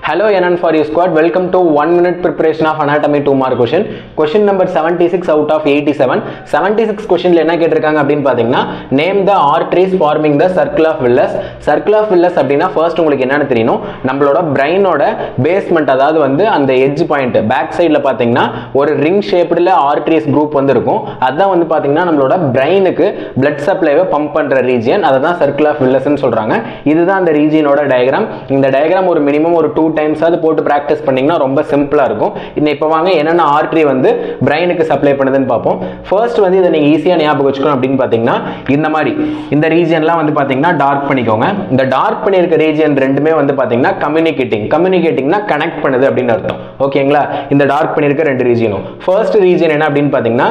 Hello NN for you squad. Welcome to 1 minute preparation of anatomy 2 mark question. Question number 76 out of 87. 76 question ல என்ன கேட்டிருக்காங்க அப்படினு பாத்தீங்கன்னா name the arteries forming the circle of Willis. Circle of Willis அப்படினா first உங்களுக்கு என்னன்னு தெரியணும். நம்மளோட பிரைனோட பேஸ்மெண்ட் அதாவது வந்து அந்த எட்ஜ் பாயிண்ட் பேக் சைடுல பாத்தீங்கன்னா ஒரு ரிங் ஷேப்டுல arteries group வந்து இருக்கும். அதான் வந்து பாத்தீங்கன்னா நம்மளோட பிரைனுக்கு blood supply-வை பம்ப் பண்ற ரீஜியன் அததான் circle of Willis ன்னு சொல்றாங்க. இதுதான் அந்த ரீஜியனோட டயகிராம். இந்த டயகிராம் ஒரு மினிமம் ஒரு 2 டைம்ஸ் அது போட்டு பிராக்டிஸ் பண்ணீங்கன்னா ரொம்ப சிம்பிளா இருக்கும். இப்போ வாங்க என்னென்ன ஆர்டரி வந்து பிரைனுக்கு சப்ளை பண்ணுதுன்னு பார்ப்போம். ஃபர்ஸ்ட் வந்து இதை நீங்க ஈஸியா ஞாபகம் வச்சுக்கணும் அப்படின்னு பாத்தீங்கன்னா இந்த மாதிரி இந்த ரீஜியன்லாம் வந்து பாத்தீங்கன்னா டார்க் பண்ணிக்கோங்க. இந்த டார்க் பண்ணியிருக்க ரீஜியன் ரெண்டுமே வந்து பாத்தீங்கன்னா கம்யூனிகேட்டிங்னா கனெக்ட் பண்ணுது அப்படின்னு அர்த்தம். ஓகேங்களா? இந்த டார்க் பண்ணியிருக்க ரெண்டு ரீஜியனும் ஃபர்ஸ்ட் ரீஜியன் என்ன அப்படின்னு பாத்தீங்கன்னா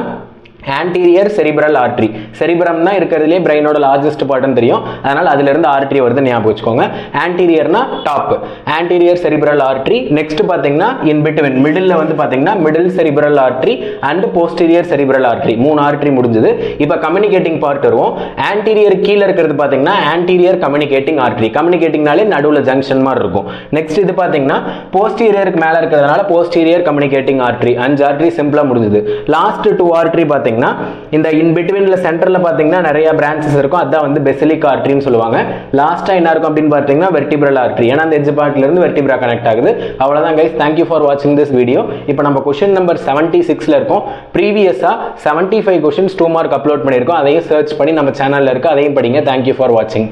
anterior cerebral artery. cerebrum தான் இருக்கிறதுலே பிரைனோட லார்ஜஸ்ட் பார்ட்னு தெரியும். அதனால அதில இருந்து ஆர்டரி வருது ஞாபகம் வச்சுக்கோங்க. anteriorனா top. anterior cerebral artery. Next பாத்தீங்கன்னா in between மிடில்ல வந்து பாத்தீங்கன்னா middle cerebral artery and posterior cerebral artery. மூணு ஆர்டரி முடிஞ்சது. இப்போ கம்யூனிகேட்டிங் பார்ட் வருவோம். anterior கீழ இருக்கிறது பாத்தீங்கன்னா anterior communicating artery. கம்யூனிகேட்டிங்னாலே நடுவுல ஜங்ஷன் மாதிரி இருக்கும். நெக்ஸ்ட் இது பாத்தீங்கன்னா posteriorக்கு மேல இருக்கிறதுனால posterior communicating artery. 5 ஆர்டரி சிம்பிளா முடிஞ்சது. லாஸ்ட் 2 ஆர்டரி பாத்தீங்கன்னா இந்த இன் பிட்வீன்ல சென்டர்ல பாத்தீங்கன்னா நிறைய பிரான்ச்சஸ் இருக்கும். அதான் வந்து பெசிலிக் ஆர்டரின்னு சொல்லுவாங்க. லாஸ்டா என்ன இருக்கும் அப்படின்னு பாத்தீங்கன்னா வெர்டிபிரல் ஆர்டரி. ஏன்னா அந்த எட்ஜ் பார்ட்ல இருந்து வெர்டிபிரா கனெக்ட் ஆகுது. அவ்வளவுதான் guys. Thank you for watching this video. இப்போ நம்ம क्वेश्चन நம்பர் 76ல இருக்கோம். ப்ரீவியஸா 75 क्वेश्चंस 2 மார்க் அப்லோட் பண்ணிருக்கோம். அதையும் சர்ச் பண்ணி நம்ம சேனல்ல இருக்கு. அதையும் படிங்க. Thank you for watching.